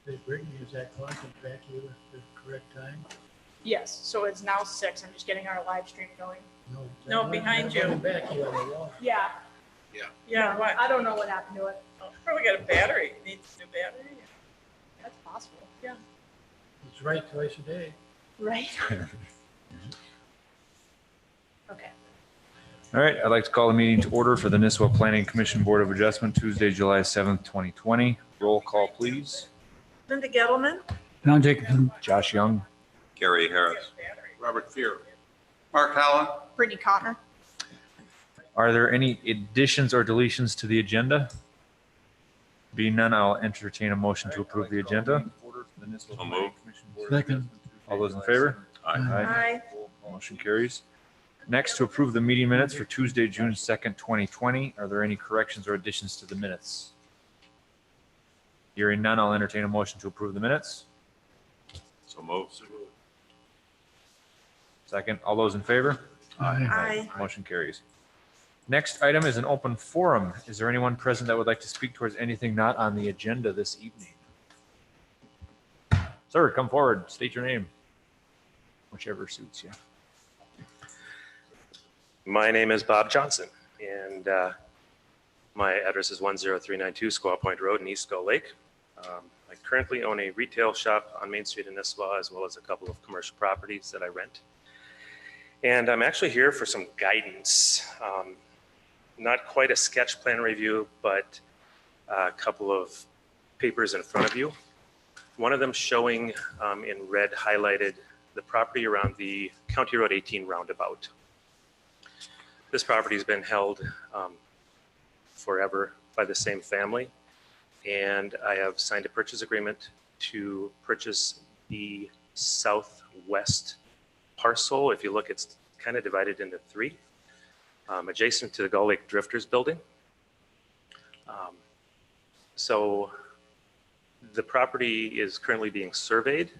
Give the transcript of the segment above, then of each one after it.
Hey, Brittany, is that clock back to the correct time? Yes, so it's now 6. I'm just getting our live stream going. No, behind you. Back you on the wall. Yeah. Yeah, what? I don't know what happened to it. Oh, probably got a battery. Needs a new battery. That's possible. Yeah. It's right twice a day. Right? Okay. All right, I'd like to call the meeting to order for the Nisswa Planning Commission Board of Adjustment, Tuesday, July 7th, 2020. Roll call, please. Linda Gettleman. John Jacobson. Josh Young. Gary Harris. Robert Fear. Mark Holland. Brittany Cotner. Are there any additions or deletions to the agenda? Being none, I'll entertain a motion to approve the agenda. So moved. Second. All those in favor? Aye. Motion carries. Next, to approve the meeting minutes for Tuesday, June 2nd, 2020. Are there any corrections or additions to the minutes? Hearing none, I'll entertain a motion to approve the minutes. So moved. Second, all those in favor? Aye. Motion carries. Next item is an open forum. Is there anyone present that would like to speak towards anything not on the agenda this evening? Sir, come forward, state your name, whichever suits you. My name is Bob Johnson, and my address is 10392 Squaw Point Road in East Skull Lake. I currently own a retail shop on Main Street in Nisswa, as well as a couple of commercial properties that I rent. And I'm actually here for some guidance. Not quite a sketch plan review, but a couple of papers in front of you. One of them showing in red highlighted the property around the County Road 18 roundabout. This property has been held forever by the same family, and I have signed a purchase agreement to purchase the southwest parcel. If you look, it's kind of divided into three, adjacent to the Gull Lake Drifters building. So the property is currently being surveyed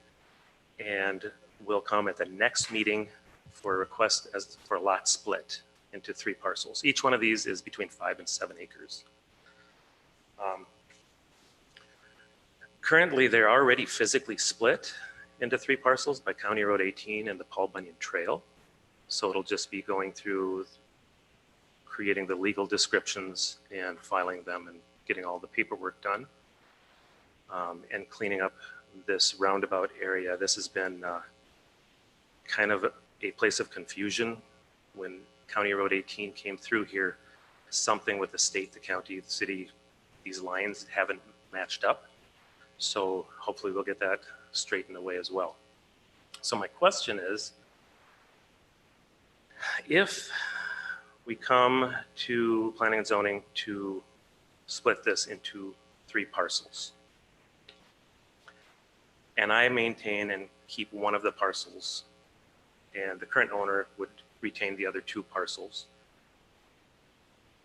and will come at the next meeting for a request for a lot split into three parcels. Each one of these is between 5 and 7 acres. Currently, they're already physically split into three parcels by County Road 18 and the Paul Bunyan Trail. So it'll just be going through creating the legal descriptions and filing them and getting all the paperwork done, and cleaning up this roundabout area. This has been kind of a place of confusion when County Road 18 came through here. Something with the state, the county, the city, these lines haven't matched up. So hopefully we'll get that straightened away as well. So my question is, if we come to planning and zoning to split this into three parcels, and I maintain and keep one of the parcels, and the current owner would retain the other two parcels,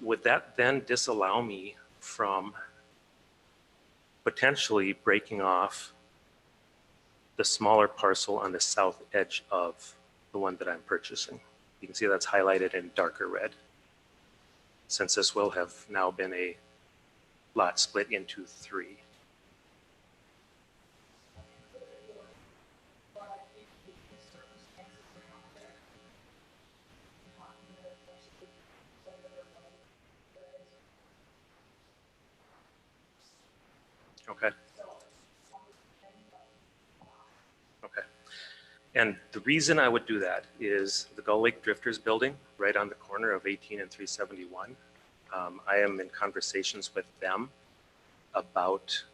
would that then disallow me from potentially breaking off the smaller parcel on the south edge of the one that I'm purchasing? You can see that's highlighted in darker red, since this will have now been a lot split into three. Okay. Okay. And the reason I would do that is the Gull Lake Drifters building right on the corner of 18 and 371. I am in conversations with them about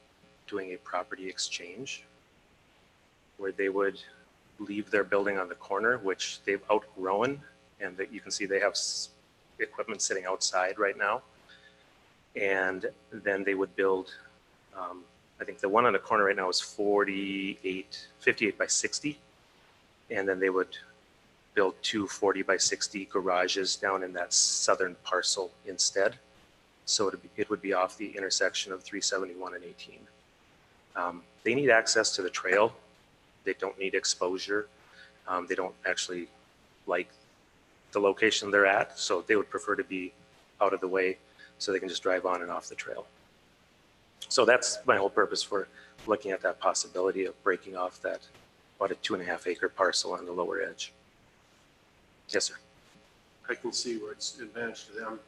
doing a property exchange where they would leave their building on the corner, which they've outgrown, and that you can see they have equipment sitting outside right now. And then they would build, I think the one on the corner right now is 58 by 60. And then they would build two 40 by 60 garages down in that southern parcel instead. So it would be off the intersection of 371 and 18. They need access to the trail. They don't need exposure. They don't actually like the location they're at, so they would prefer to be out of the way so they can just drive on and off the trail. So that's my whole purpose for looking at that possibility of breaking off that about a 2.5 acre parcel on the lower edge. Yes, sir. I can see where it's advantage to them.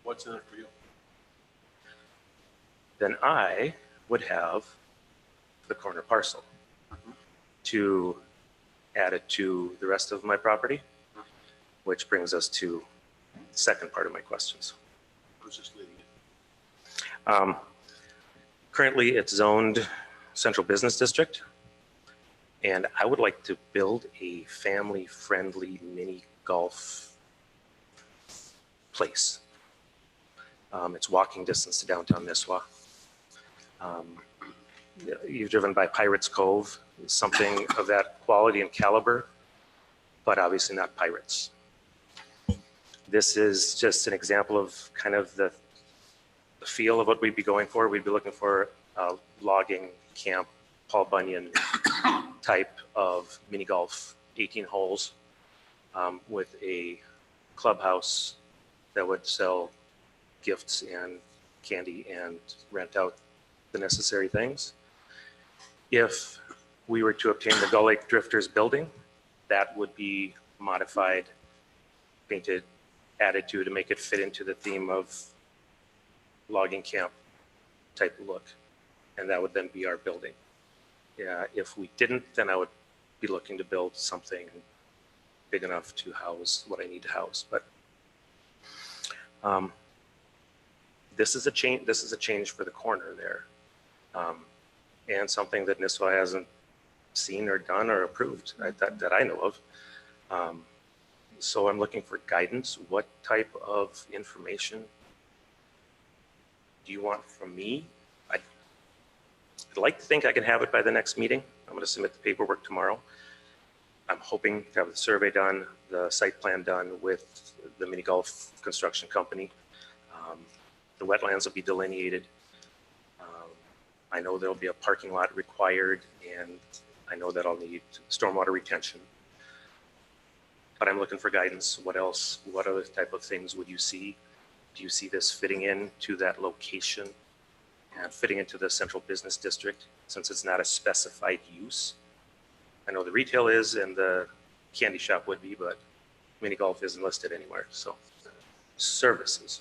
What's in it for you? Then I would have the corner parcel to add it to the rest of my property, which brings us to the second part of my questions. I was just leaving it. Currently, it's zoned Central Business District, and I would like to build a family-friendly mini golf place. It's walking distance to downtown Nisswa. You've driven by Pirates Cove, something of that quality and caliber, but obviously not pirates. This is just an example of kind of the feel of what we'd be going for. We'd be looking for a logging camp, Paul Bunyan type of mini golf, 18 holes, with a clubhouse that would sell gifts and candy and rent out the necessary things. If we were to obtain the Gull Lake Drifters building, that would be modified, painted, added to make it fit into the theme of logging camp type look. And that would then be our building. Yeah, if we didn't, then I would be looking to build something big enough to house what I need to house. But this is a change. This is a change for the corner there, and something that Nisswa hasn't seen or done or approved, right, that I know of. So I'm looking for guidance. What type of information do you want from me? I'd like to think I can have it by the next meeting. I'm going to submit the paperwork tomorrow. I'm hoping to have the survey done, the site plan done with the mini golf construction company. The wetlands will be delineated. I know there'll be a parking lot required, and I know that I'll need stormwater retention. But I'm looking for guidance. What else? What other type of things would you see? Do you see this fitting into that location and fitting into the central business district, since it's not a specified use? I know the retail is and the candy shop would be, but mini golf isn't listed anywhere. So services.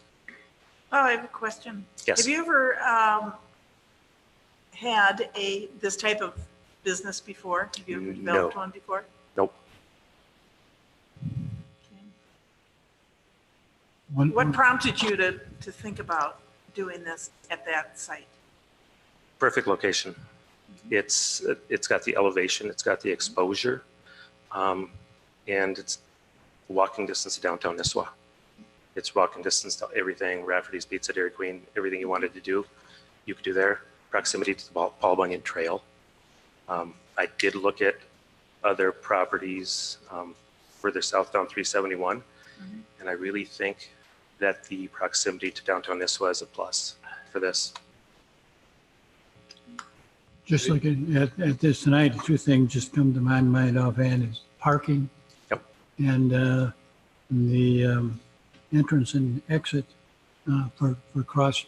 Oh, I have a question. Yes. Have you ever had this type of business before? Have you ever developed one before? Nope. Okay. What prompted you to think about doing this at that site? Perfect location. It's got the elevation, it's got the exposure, and it's walking distance to downtown Nisswa. It's walking distance to everything, Rafferty's Pizza, Dairy Queen, everything you wanted to do, you could do there. Proximity to the Paul Bunyan Trail. I did look at other properties further south down 371, and I really think that the proximity to downtown Nisswa is a plus for this. Just looking at this tonight, the two things just come to my mind offhand is parking. Yep. And the entrance and exit for cross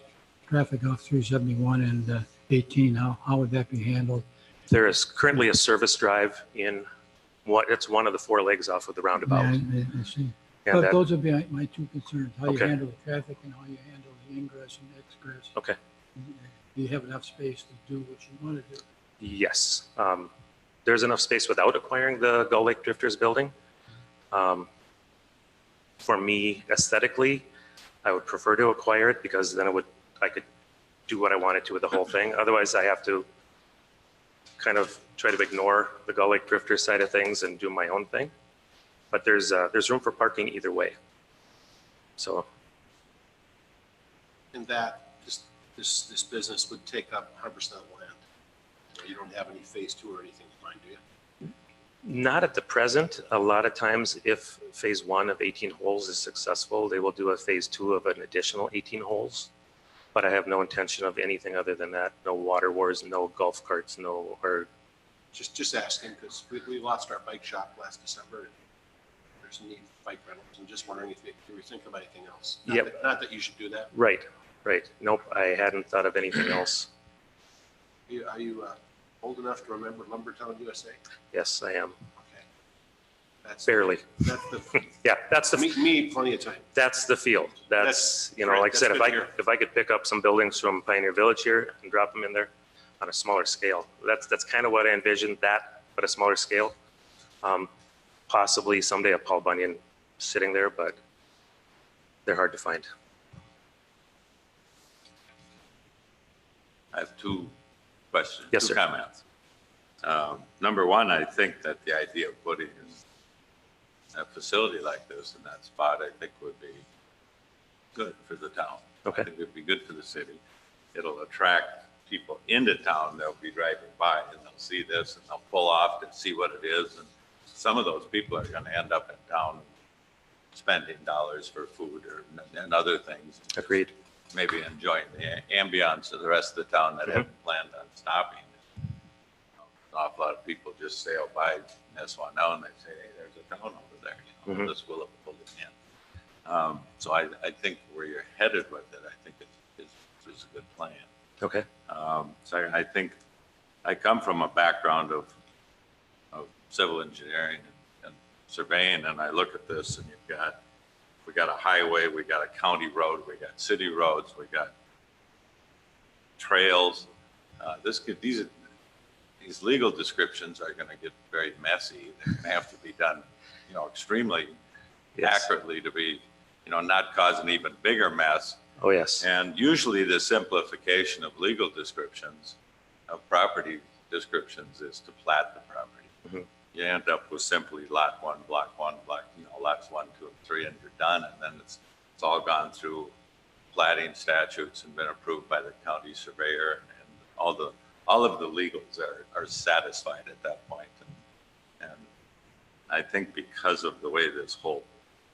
traffic off 371 and 18. How would that be handled? There is currently a service drive in it's one of the four legs off of the roundabout. Yeah, I see. And But that- those would be my two concerns, how you Okay. handle the traffic and how you handle the ingress and egress. Okay. Do you have enough space to do what you want to do? Yes. There's enough space without acquiring the Gull Lake Drifters building. For me, aesthetically, I would prefer to acquire it because then I could do what I wanted to with the whole thing. Otherwise, I have to kind of try to ignore the Gull Lake Drifters side of things and do my own thing. But there's room for parking either way. So And that, this business would take up 100% of the land. You don't have any phase 2 or anything in mind, do you? not at the present. A lot of times, if phase 1 of 18 holes is successful, they will do a phase 2 of an additional 18 holes. But I have no intention of anything other than that. No water wars, no golf carts, or Just asking, because we lost our bike shop last December. And there's a need for bike rentals. I'm just wondering if you were thinking about anything else. Yep. Not that you should do that. right. Nope, I hadn't thought of anything else. Are you old enough to remember Lumbertown, USA? Yes, I am. Okay. That's Barely. That's the, Yeah, that's the, me, plenty of time. that's the field. That's, you know, Right, like I said, that's good to hear. if I could pick up some buildings from Pioneer Village here and drop them in there on a smaller scale, that's kind of what I envisioned, that, but a smaller scale. Possibly someday a Paul Bunyan sitting there, but they're hard to find. I have two questions. Yes, two sir. comments. Number one, I think that the idea of putting a facility like this in that spot, I think would be good for the town. Okay. I think it would be good for the city. It'll attract people into town. They'll be driving by and they'll see this and they'll pull off and see what it is. And some of those people are going to end up in town spending dollars for food and other things. Agreed. Maybe enjoying the ambiance of the rest of the town that haven't planned on stopping. An awful lot of people just sail by Nesswa and they say, hey, there's a town over there. You know, This will have pulled it in. So I think where you're headed with it, I think is a good plan. Okay. So I think I come from a background of civil engineering and surveying, and I look at this and we got a highway, we got a county road, we got city roads, we got trails. These legal descriptions are going to get very messy. They're going to have to be done, you know, extremely Yes. accurately to be, you know, not cause an even bigger mess. Oh, yes. And usually the simplification of legal descriptions, of property descriptions, is to plat the property. Mhm. You end up with simply lot one, block, you know, lots 1, 2, and 3, and you're done. And then it's all gone through platting statutes and been approved by the county surveyor, and all of the legals are satisfied at that point. And I think because of the way this whole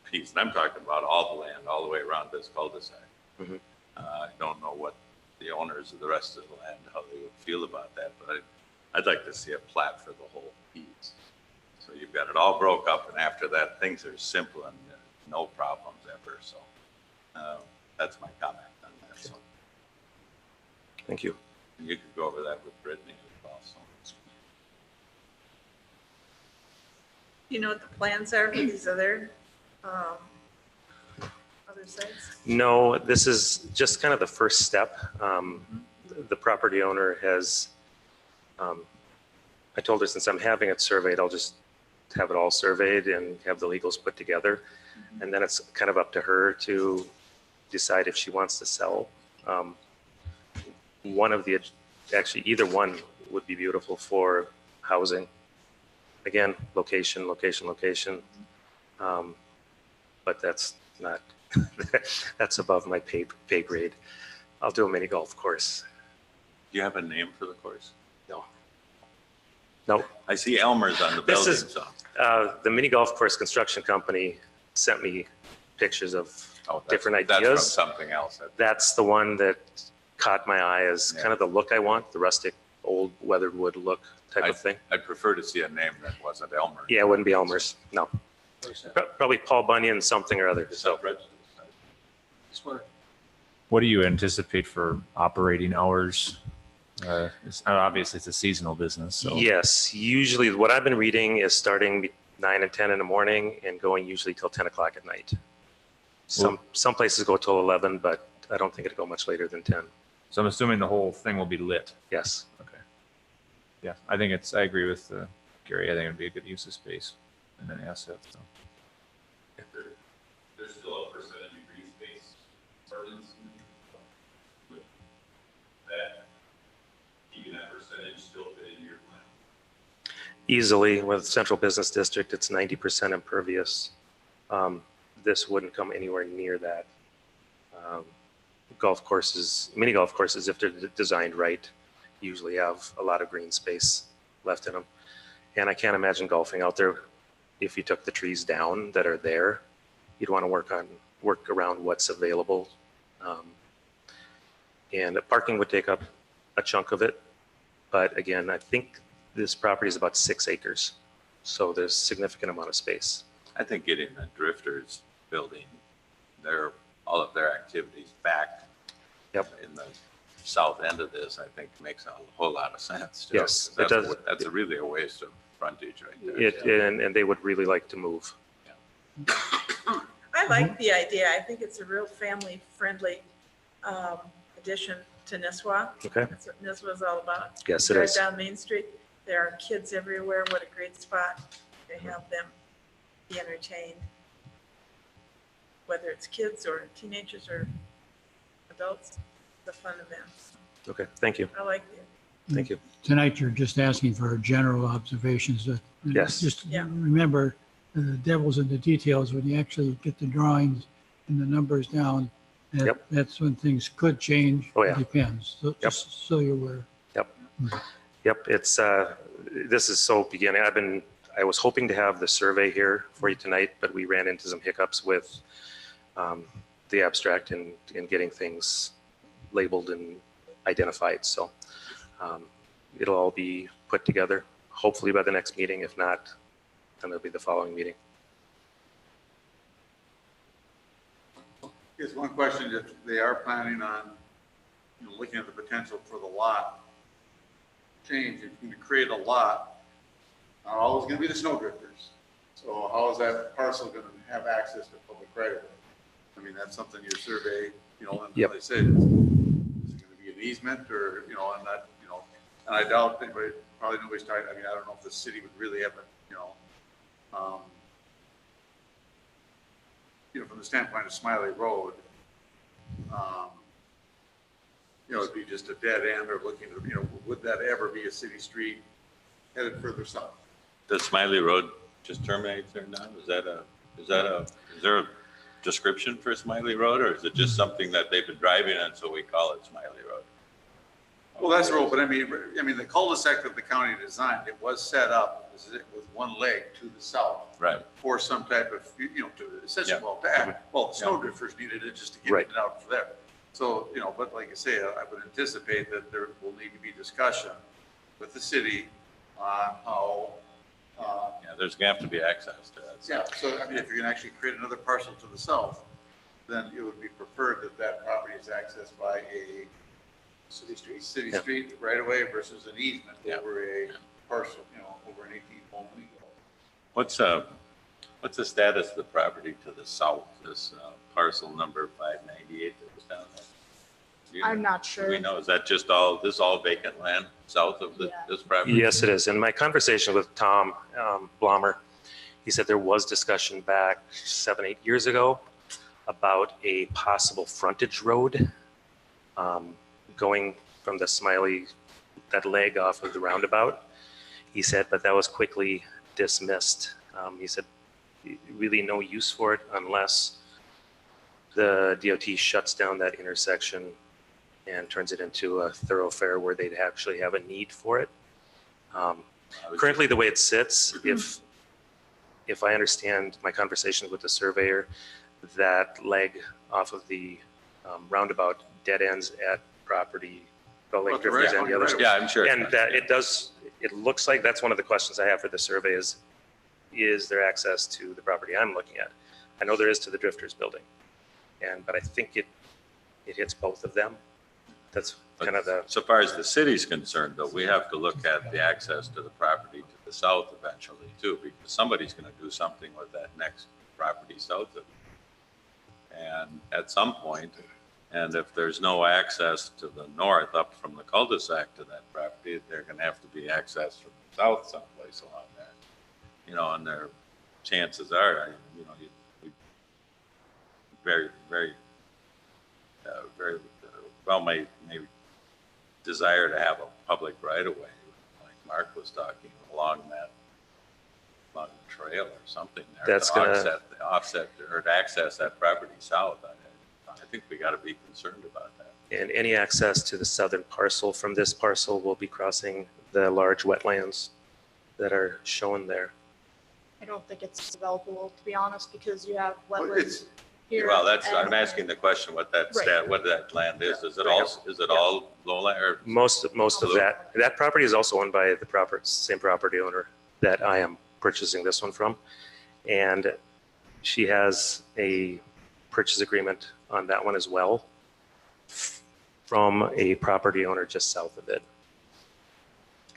piece, and I'm talking about all the land, all the way around this cul-de-sac. Mhm. I don't know what the owners of the rest of the land, how they would feel about that, but I'd like to see a plat for the whole piece. So you've got it all broke up, and after that, things are simple and no problems ever. So that's my comment on that. So Thank you. you could go over that with Brittany as well. So. You know what the plans are for these other sites? No, this is just kind of the first step. The property owner has, I told her since I'm having it surveyed, I'll just have it all surveyed and have the legals put together. And then it's kind of up to her to decide if she wants to sell. Actually, either one would be beautiful for housing. Again, location. But that's not, that's above my pay grade. I'll do a mini golf course. Do you have a name for the course? No, I see Elmer's on the This building. is- So. the mini golf course construction company sent me pictures of Oh, that's- different That's ideas. from something else. That's the one that caught my eye as Yeah. kind of the look I want, the rustic, old weathered wood look type of thing. I'd prefer to see a name that wasn't Elmer. Yeah, it wouldn't be Elmer's, no. Probably Paul Bunyan, something or other, It's so. outrageous. Just want to What do you anticipate for operating hours? Obviously, it's a seasonal business, so. Yes, usually what I've been reading is starting 9 and 10 in the morning and going usually till 10 o'clock at night. Some places go till 11, but I don't think it'll go much later than 10. So I'm assuming the whole thing will be lit. Yes. Okay. Yeah, I agree with Gary. I think it'd be a good use of space and an asset, so. There's still a percentage of green space ordinance with that, keeping that percentage still fit in your plan. Easily with Central Business District, it's 90% impervious. This wouldn't come anywhere near that. Golf courses, mini golf courses, if they're designed right, usually have a lot of green space left in them. And I can't imagine golfing out there if you took the trees down that are there. You'd want to work around what's available. And parking would take up a chunk of it. But again, I think this property is about 6 acres. So there's a significant amount of space. I think getting the Drifters building all of their activities back. Yep. In the south end of this, I think makes a whole lot of sense. too, Yes, 'cause it does. That's really a waste of frontage right there. And they would really like to move. I like the idea. I think it's a real family-friendly addition to Nisswa. Okay. That's what Nisswa is all about. Yes, it Drive is. down Main Street, there are kids everywhere. What a great spot to have them be entertained. Whether it's kids or teenagers or adults, it's a fun event. Okay, thank you. I like it. Thank you. Tonight, you're just asking for general observations. Yes. Just Yeah. remember, the devil's in the details. When you actually get the drawings and the numbers down, Yep. that's when things could change. Oh, yeah. It depends. So just so you're aware. Yep, it's, this is so beginning. I was hoping to have the survey here for you tonight, but we ran into some hiccups with the abstract and getting things labeled and identified. So it'll all be put together, hopefully by the next meeting. If not, then it'll be the following meeting. Here's one question, if they are planning on, looking at the potential for the lot change, if you're gonna create a lot, not always gonna be the snow drifters. So how is that parcel gonna have access to public right of way? I mean, that's something your survey, and Yep. like I said, is it gonna be an easement or, and that, and I doubt anybody, probably nobody's talking, I mean, I don't know if the city would really have a, from the standpoint of Smiley Road, it'd be just a dead end or looking to, would that ever be a city street headed further south? Does Smiley Road just terminate there now? Is there a description for Smiley Road, or is it just something that they've been driving on, so we call it Smiley Road? Well, that's the road, but I mean, the cul-de-sac that the county designed, it was set up with one leg to the south. Right. For some type of, to essentially, the snow drifters needed it just to get Right. it out for there. So, but like I say, I would anticipate that there will need to be discussion with the city on how, Yeah, there's gonna have to be access to that. yeah, so I mean, if you're gonna actually create another parcel to the south, then it would be preferred that that property is accessed by a city Yeah. street right away versus an easement Yeah. over a parcel, over an 18-home legal. What's the status of the property to the south, this parcel number 598 that was down there? Do you- I'm not Do sure. we know, is that just all vacant land south of Yeah. this property? Yes, it is. In my conversation with Tom Blommer, he said there was discussion back 7-8 years ago about a possible frontage road going from the Smiley, that leg off of the roundabout. He said, but that was quickly dismissed. He said, really no use for it unless the DOT shuts down that intersection and turns it into a thoroughfare where they'd actually have a need for it. Currently, the way it sits, if I understand my conversations with the surveyor, that leg off of the roundabout dead ends at property, the Lake Drifters and the other. Yeah, I'm sure. And that it looks like that's one of the questions I have for the survey is there access to the property I'm looking at? I know there is to the Drifters building, but I think it hits both of them. That's kind of the, So far as the city's concerned, though, we have to look at the access to the property to the south eventually too, because somebody's gonna do something with that next property south of it. And at some point, and if there's no access to the north up from the cul-de-sac to that property, they're gonna have to be accessed from the south someplace along there. And their chances are, you very, very, very well may desire to have a public right of way, like Mark was talking, along the trail or something there. That's to gonna- offset or to access that property south. I think we got to be concerned about that. and any access to the southern parcel from this parcel will be crossing the large wetlands that are shown there. I don't think it's developable, to be honest, because you have Well, wetlands it's- here. Well, and- I'm asking the question, what that Right. what that land is. Is it Right. all lowland or? Most of that property is also owned by the same property owner that I am purchasing this one from. And she has a purchase agreement on that one as well. from a property owner just south of it.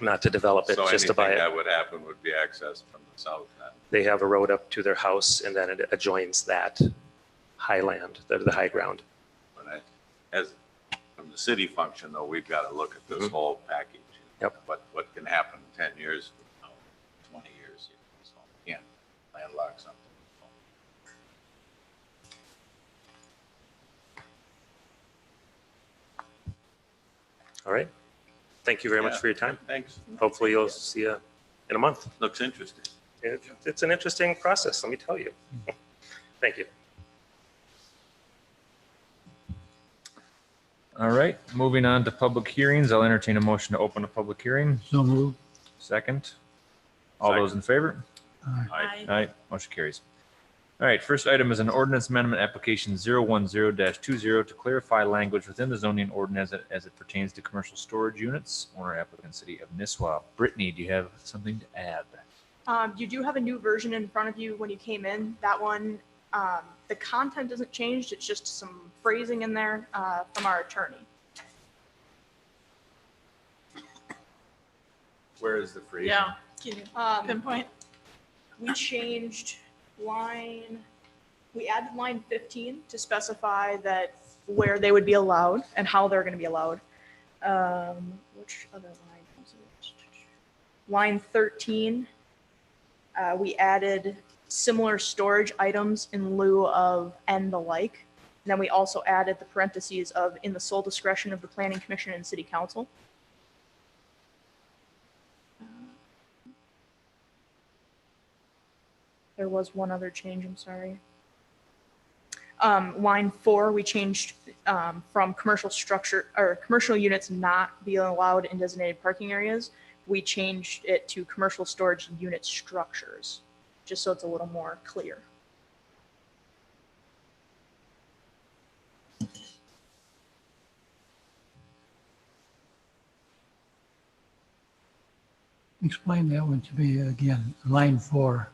Not to develop it, So just to buy anything it. that would happen would be accessed from the south then. They have a road up to their house and then it adjoins that highland, the high ground. But as, from the city function though, we've got to look at this whole package. Yep. What can happen in 10 years, 20 years, so you can't landlock something. All right. Thank you very much Yeah. for your time. Thanks. Hopefully you'll see you in a month. Looks interesting. It's an interesting process, let me tell you. Thank you. All right, moving on to public hearings. I'll entertain a motion to open a public hearing. So moved. Second. All those in favor? Aye. Aye, motion carries. All right, first item is an ordinance amendment application 010-20 to clarify language within the zoning ordinance as it pertains to commercial storage units. Owner applicant, City of Nisswa. Brittany, do you have something to add? You do have a new version in front of you when you came in. That one, the content isn't changed. It's just some phrasing in there from our attorney. Where is the phrase? Yeah. Can you pinpoint? We changed we added line 15 to specify that where they would be allowed and how they're going to be allowed. Which other line was it? Line 13, we added similar storage items in lieu of and the like. And then we also added the parentheses of in the sole discretion of the planning commission and city council. There was one other change, I'm sorry. Line 4, we changed from commercial structure or commercial units not being allowed in designated parking areas. We changed it to commercial storage unit structures, just so it's a little more clear. Explain that one to me again, line 4.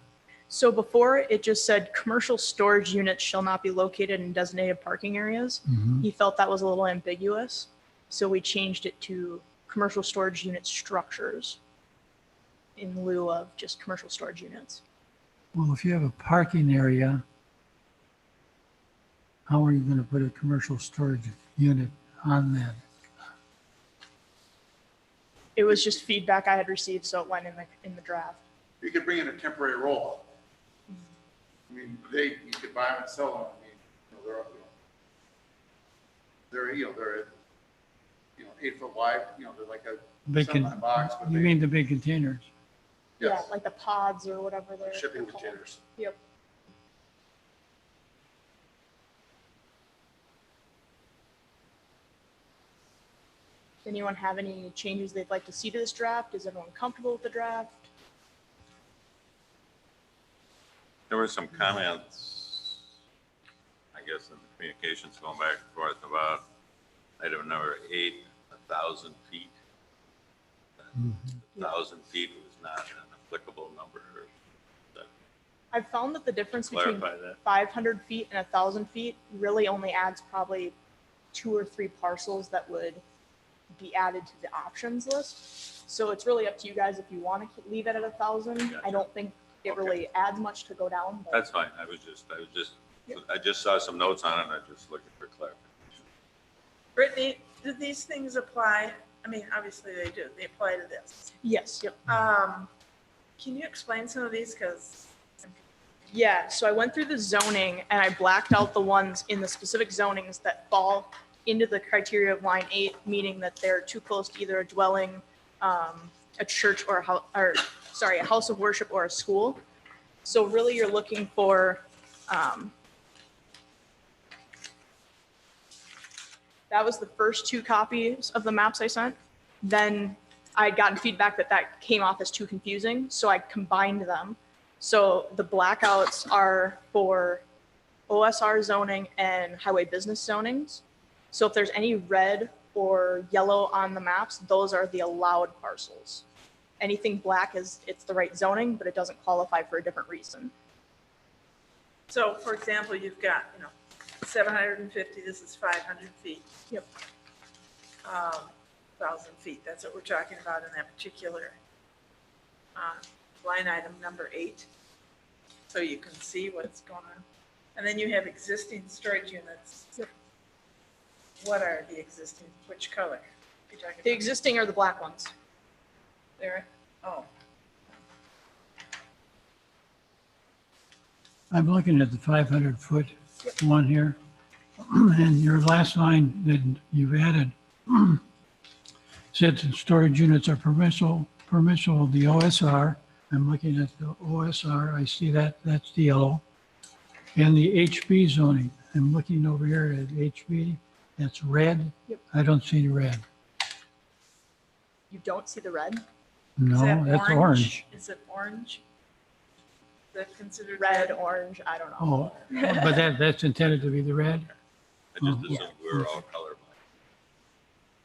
So before it just said commercial storage units shall not be located in designated parking areas. Mhm. He felt that was a little ambiguous. So we changed it to commercial storage unit structures in lieu of just commercial storage units. Well, if you have a parking area, how are you going to put a commercial storage unit on that? It was just feedback I had received, so it went in the draft. You could bring in a temporary roll. I mean, you could buy them and sell them. I mean, they're 8 foot wide, they're like a Big semi box. but You they- mean the big containers? Yeah, Yes, like the pods or whatever they're shipping called. containers. Yep. Anyone have any changes they'd like to see to this draft? Is everyone comfortable with the draft? There were some comments, I guess, in the communications going back and forth about item number 8, 1,000 feet. Mhm. 1,000 feet was not an applicable number. I've found that the difference between Clarify that. 500 feet and 1,000 feet really only adds probably 2 or 3 parcels that would be added to the options list. So it's really up to you guys if you want to leave it at 1,000. I Gotcha. don't think it Okay. really adds much to go down. But That's fine. I just saw some notes on it and I just looking for clarification. Brittany, do these things apply? I mean, obviously they do. They apply to this. yes, yep. Can you explain some of these? Because Yeah, so I went through the zoning and I blacked out the ones in the specific zonings that fall into the criteria of line 8, meaning that they're too close to either a dwelling, a church or a house of worship or a school. So really you're looking for, that was the first 2 copies of the maps I sent. Then I had gotten feedback that came off as too confusing, so I combined them. So the blackouts are for OSR zoning and highway business zonings. So if there's any red or yellow on the maps, those are the allowed parcels. Anything black it's the right zoning, but it doesn't qualify for a different reason. so, for example, you've got 750. This is 500 feet. Yep. 1,000 feet. That's what we're talking about in that particular line item number 8. So you can see what's going on. And then you have existing storage units. What are the existing, which color? You're talking The about? existing are the black ones. There, oh, I'm looking at the 500-foot one here. And your last line that you've added said that storage units are permissible, the OSR. I'm looking at the OSR. I see that, that's the yellow. And the HB zoning. I'm looking over here at HB. That's red. Yep. I don't see the red. You don't see the red. No, is that that's orange. Is it orange? Is that considered Red, orange, I don't know. Oh, but that's intended to be the red? I just Oh, assumed we were all colorblind.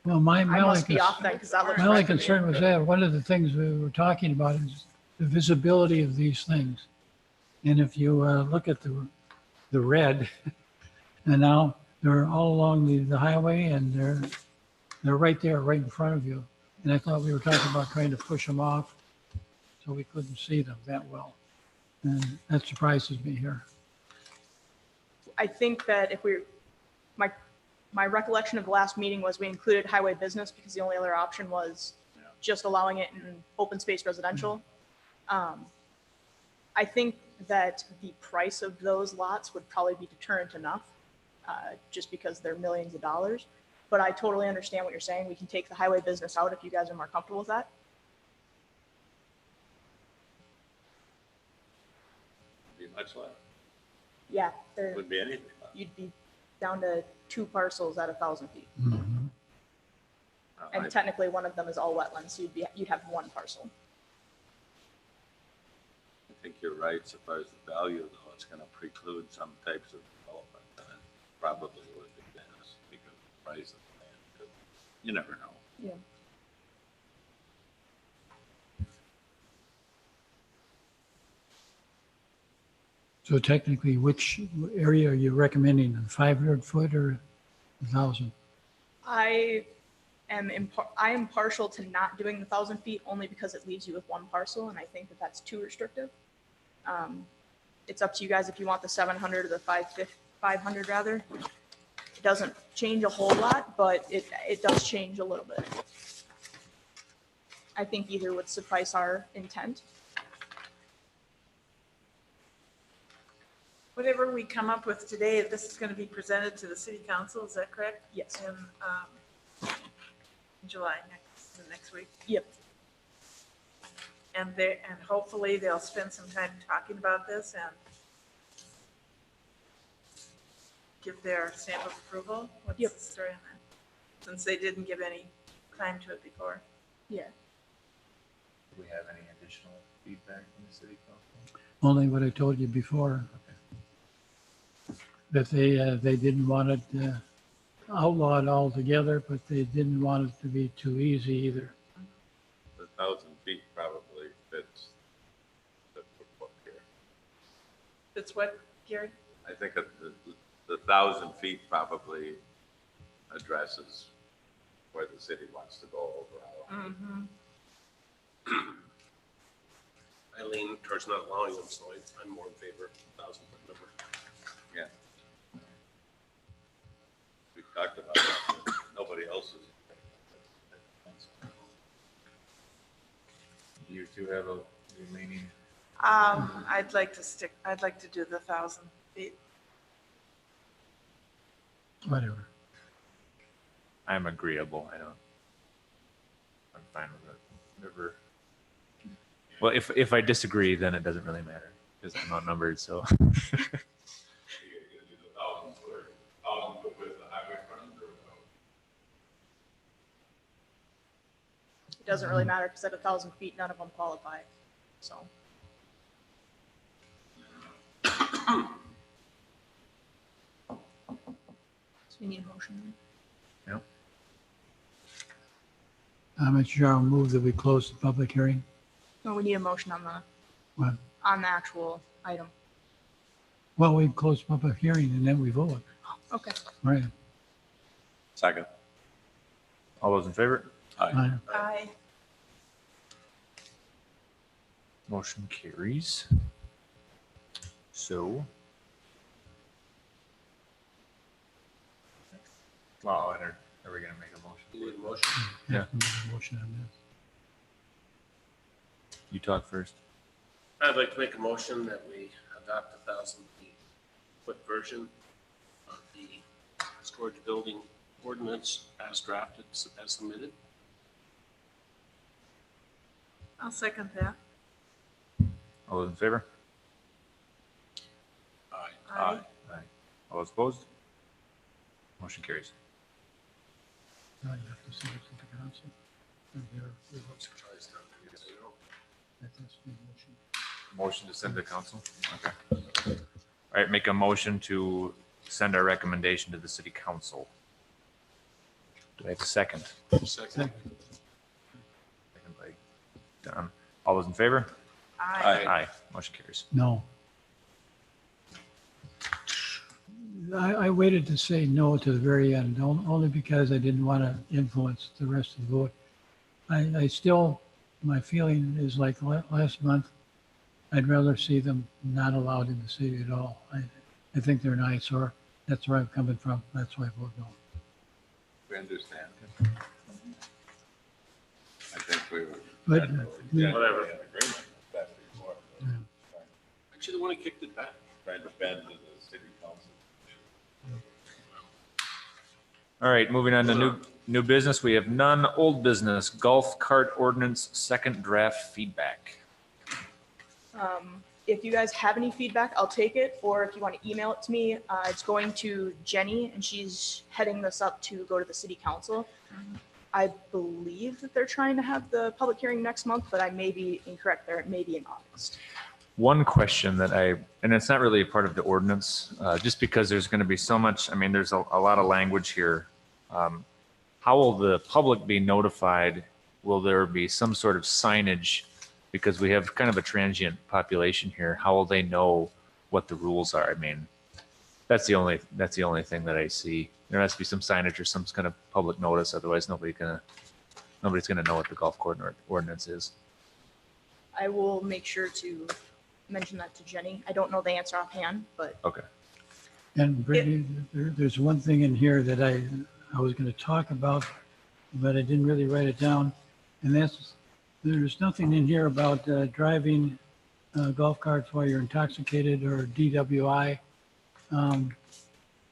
Well, my I only, must be off then because that looks my only red to me. concern was that one of the things we were talking about is the visibility of these things. And if you look at the red, and now they're all along the highway and they're right there, right in front of you. And I thought we were talking about trying to push them off so we couldn't see them that well. And that surprises me here. I think that if my recollection of the last meeting was we included highway business because the only other option was just allowing it in open space residential. I think that the price of those lots would probably be deterrent enough, just because they're millions of dollars. But I totally understand what you're saying. We can take the highway business out if you guys are more comfortable with that. Be much less. Yeah, they're, Wouldn't be anything less. you'd be down to 2 parcels at 1,000 feet. I And technically one of them is all wetlands, so you'd have 1 parcel. think you're right, so far as the value, though, it's gonna preclude some types of development, and it probably would be Dennis, because of the price of the land, too. You never know. Yeah. So technically, which area are you recommending, the 500 foot or 1,000? I am partial to not doing the 1,000 feet only because it leaves you with 1 parcel, and I think that that's too restrictive. It's up to you guys if you want the 700 or the 500 rather. It doesn't change a whole lot, but it does change a little bit. I think either would suffice our intent. Whatever we come up with today, this is going to be presented to the city council, is that correct? Yes. In July, next week. Yep. And hopefully they'll spend some time talking about this and give their stamp of approval. What's Yep. the story on that? Since they didn't give any time to it before. Yeah. Do we have any additional feedback from the city council? Only what I told you before. That they didn't want it outlawed altogether, but they didn't want it to be too easy either. The 1,000 feet probably fits the book here. That's what, Gary? I think that the 1,000 feet probably addresses where the city wants to go overall. Mm-hmm. I lean towards not allowing them, so I'm more in favor of 1,000 foot number. Yeah. We talked about that, but nobody else is. You two have a remaining, I'd like to do the 1,000 feet. Whatever. I'm agreeable, I'm fine with it, whatever. Well, if I disagree, then it doesn't really matter, because I'm outnumbered, so. It doesn't really matter because at 1,000 feet, none of them qualify. So. So we need a motion. Mr. Chair, I'll move that we close the public hearing. No, we need a motion on the What? on the actual item. Well, we close the public hearing and then we vote. Okay. Right. Second. All those in favor? Aye. Aye. Motion carries. So. Wow, are we gonna make a motion? You need a motion? Yeah. Have to make a motion on this. You talk first. I'd like to make a motion that we adopt 1,000-foot version of the storage building ordinance as drafted, as submitted. I'll second that. All those in favor? Aye. Aye. All those opposed? Motion carries. Now you have to send it to the council. And their votes. That's the motion. Motion to send to council? Okay. All right, make a motion to send our recommendation to the city council. Do I have a second? Second. Second. Second by Don. All those in favor? Aye. Aye. Motion carries. No. I waited to say no to the very end, only because I didn't want to influence the rest of the vote. I still, my feeling is like last month, I'd rather see them not allowed in the city at all. I think they're an eyesore. That's where I'm coming from. That's why I vote no. We understand. I think we were. But, Yeah, Whatever. in agreement with that before. Aren't you the one who kicked it back? Trying to bend to the city council. All right, moving on to new business. We have none. Old business, golf cart ordinance, second draft feedback. If you guys have any feedback, I'll take it, or if you want to email it to me, it's going to Jenny, and she's heading this up to go to the city council. I believe that they're trying to have the public hearing next month, but I may be incorrect there. It may be in August. One question that and it's not really a part of the ordinance, just because there's going to be so much, I mean, there's a lot of language here. How will the public be notified? Will there be some sort of signage? Because we have kind of a transient population here. How will they know what the rules are? I mean, that's the only thing that I see. There has to be some signage or some kind of public notice. Otherwise, nobody's gonna know what the golf court ordinance is. I will make sure to mention that to Jenny. I don't know the answer offhand, but Okay. and Brittany, there's one thing in here that I was going to talk about, but I didn't really write it down. And that's, there's nothing in here about driving golf carts while you're intoxicated or DWI.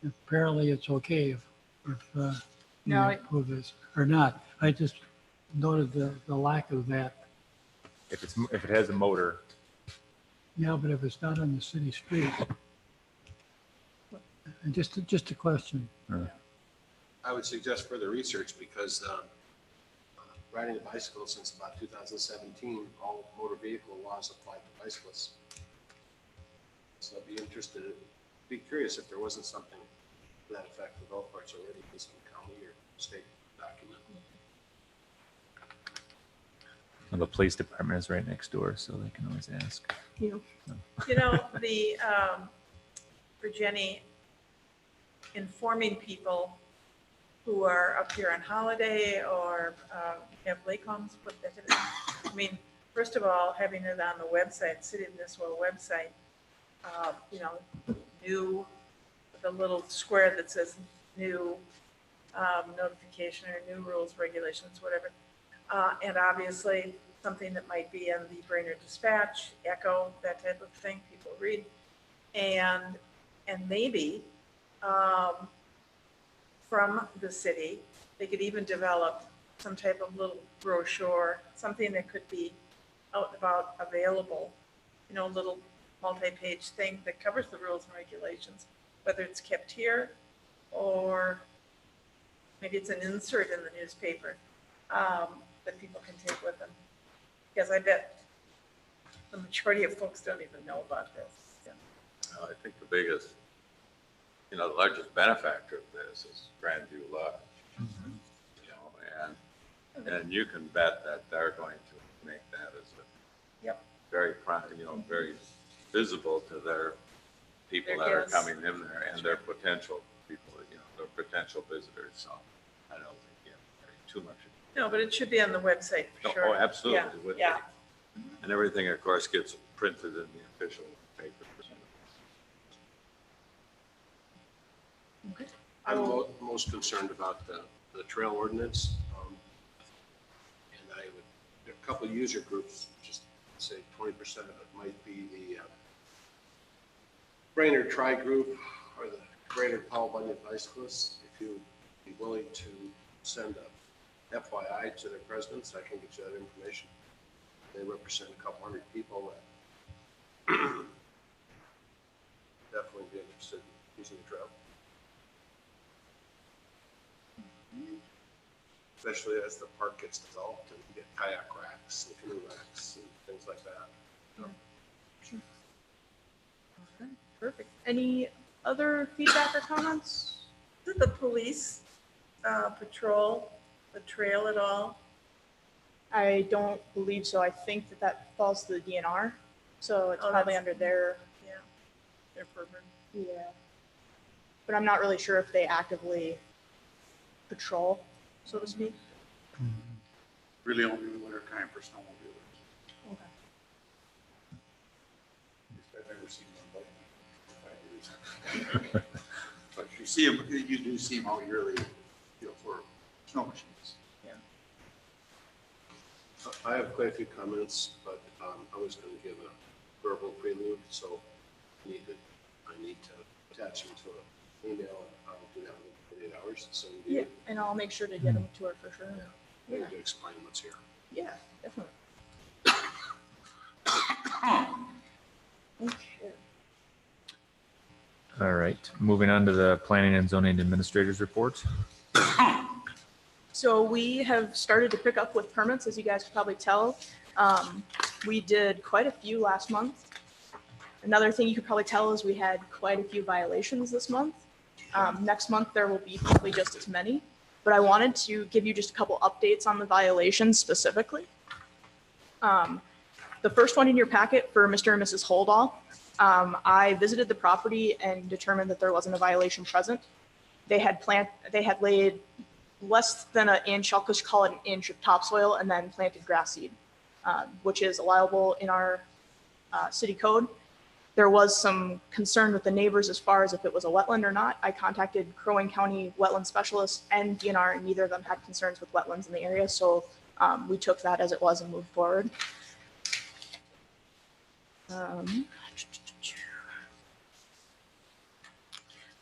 Apparently it's okay if you No, approve this or not. I just noted the lack of that. If it has a motor, Yeah, but if it's not on the city street. And just a question. I would suggest further research because riding a bicycle since about 2017, all motor vehicle laws apply to bicyclists. So I'd be curious if there wasn't something to that effect with golf carts already in some county or state document. well, the police department is right next door, so they can always ask. you You know, for Jenny, informing people who are up here on holiday or have lake homes, I mean, first of all, having it on the website, City of Nisswa website, new, the little square that says new notification or new rules, regulations, whatever. And obviously, something that might be in the Brainerd Dispatch, Echo, that type of thing, people read. And maybe from the city, they could even develop some type of little brochure, something that could be out and about available, a little multi-page thing that covers the rules and regulations, whether it's kept here or maybe it's an insert in the newspaper that people can take with them. Because I bet the majority of folks don't even know about this. Yeah. I think the biggest, the largest benefactor of this is Grandview Lodge. And you can bet that they're going to make that as a Yep. very, very visible to their people Their that are guests. coming in there and their potential people, their potential visitors. So I don't think, too much. No, but it should be on the website for sure. Oh, absolutely. Yeah, it would be. yeah. And everything, of course, gets printed in the official papers. I'm most concerned about the trail ordinance. And I would, there are a couple of user groups, just say 20% of it might be the Brainerd Tri Group or the Brainerd Paul Bunyan Bicyclists. If you'd be willing to send a FYI to their presidents, I can get you that information. They represent a couple hundred people that definitely be interested in using the trail. Especially as the park gets developed and you get kayak racks and canoe racks and things like that. Perfect. Any other feedback or comments? Did the police patrol the trail at all? I don't believe so. I think that that falls to the DNR, so it's Oh, probably that's- under their, Yeah, they're purple. yeah. But I'm not really sure if they actively patrol, so to speak. Really only in the winter time for snowmobilers. Okay. I've never seen one like that in 5 years. But you see them, you do see them out yearly, you know, for snow machines. I have quite a few comments, but I was going to give a verbal prelude, so I need to attach them to an email, and I'll do that in 48 hours. So Yeah, and I'll make sure to get them to her for sure. I need to explain what's here. Yeah, definitely. Okay. All right, moving on to the planning and zoning administrators report. So we have started to pick up with permits, as you guys can probably tell. We did quite a few last month. Another thing you could probably tell is we had quite a few violations this month. Next month, there will be hopefully just as many. But I wanted to give you just a couple updates on the violations specifically. The first one in your packet for Mr. and Mrs. Holdall. I visited the property and determined that there wasn't a violation present. They had laid less than an inch, I'll just call it an inch of topsoil, and then planted grass seed, which is allowable in our city code. There was some concern with the neighbors as far as if it was a wetland or not. I contacted Crow Wing County wetland specialists and DNR, and neither of them had concerns with wetlands in the area. So we took that as it was and moved forward.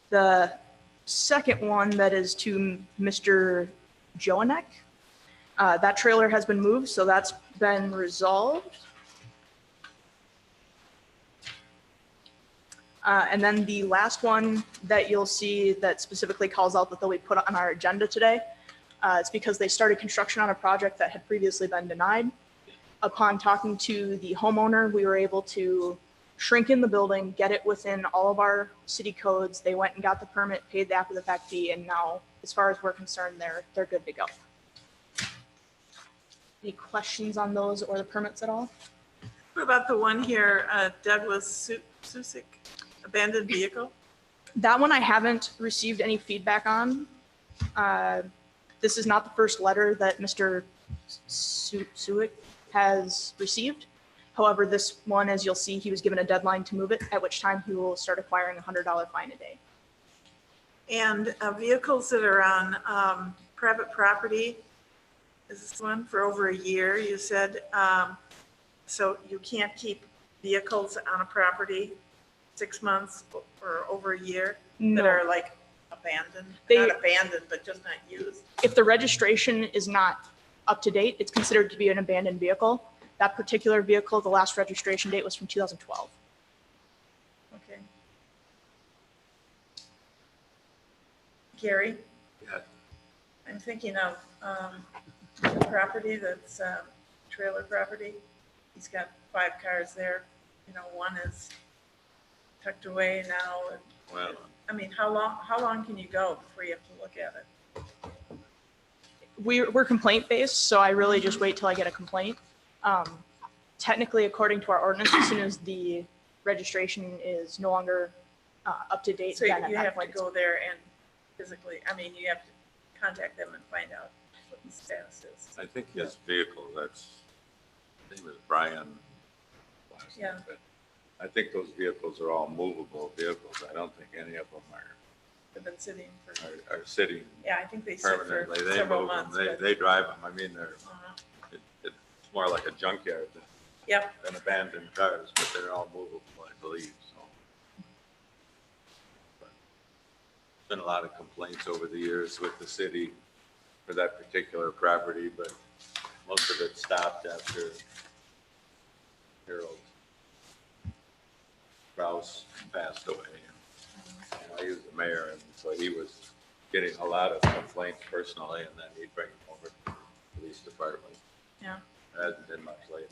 The second one that is to Mr. Joanek. That trailer has been moved, so that's been resolved. And then the last one that you'll see that specifically calls out that they'll be put on our agenda today. It's because they started construction on a project that had previously been denied. Upon talking to the homeowner, we were able to shrink in the building, get it within all of our city codes. They went and got the permit, paid the after the fact fee, and now, as far as we're concerned, they're good to go. Any questions on those or the permits at all? What about the one here, Douglas Susik, abandoned vehicle? That one I haven't received any feedback on. This is not the first letter that Mr. Suick has received. However, this one, as you'll see, he was given a deadline to move it, at which time he will start acquiring a $100 fine a day. And vehicles that are on private property, is this one for over a year, you said? So you can't keep vehicles on a property 6 months or over a year that No. are like abandoned? They- Not abandoned, but just not used. If the registration is not up to date, it's considered to be an abandoned vehicle. That particular vehicle, the last registration date was from 2012. Okay. Gary? Yeah. I'm thinking of the property that's trailer property. He's got 5 cars there. You know, one is tucked away now. And, Well, I mean, how long can you go before you have to look at it? We're complaint based, so I really just wait till I get a complaint. Technically, according to our ordinance, as soon as the registration is no longer up to date, So then at you that have to point, go there and physically, I mean, you have to contact them and find out. his status is. I think his vehicle, his name is Brian. last name, Yeah. but I think those vehicles are all movable vehicles. I don't think any of them They've been sitting for, are sitting yeah, I think they sit for permanently. They several move them, months. they, but- they drive them. I mean, Uh-huh. it's more like a junkyard Yep, than abandoned cars, but they're all movable, I believe, so. But Been a lot of complaints over the years with the city for that particular property, but most of it stopped after Harold Rouse passed away. And I was the mayor, and so he was getting a lot of complaints personally, and then he'd bring them over to the police department. Yeah. Hasn't been much lately.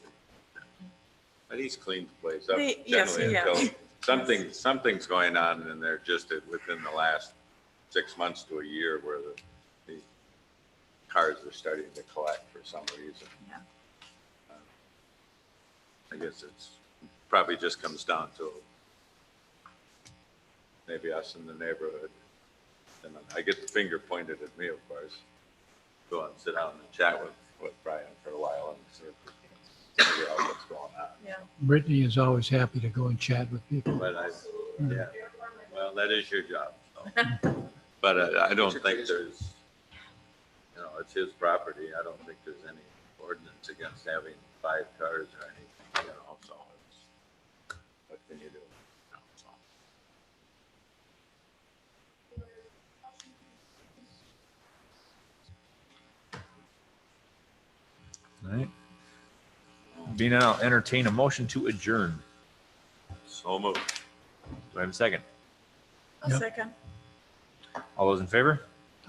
But he's cleaned the place up Yes, generally he has. until something's going on in there just within the last 6 months to a year where the cars are starting to collect for some reason. Yeah. I guess it's probably just comes down to maybe us in the neighborhood. And I get the finger pointed at me, of course. Go and sit down and chat with Brian for a while and see if we can figure out what's going on. yeah. Brittany is always happy to go and chat with people. But yeah, well, that is your job. So. But I don't think there's, it's his property. I don't think there's any ordinance against having 5 cars or anything, so it's, what can you do? So. All right. Being that, I'll entertain a motion to adjourn. So moved. Do I have a second? A Yep. second. All those in favor?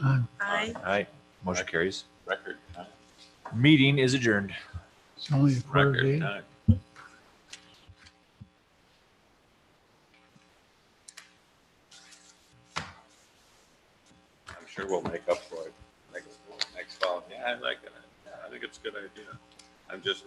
Aye. Aye. Motion carries. Record time. Meeting is adjourned. It's only a quarter to Record 8. time. I'm sure we'll make up for it next fall. Yeah, I like it. I think it's a good idea. I'm just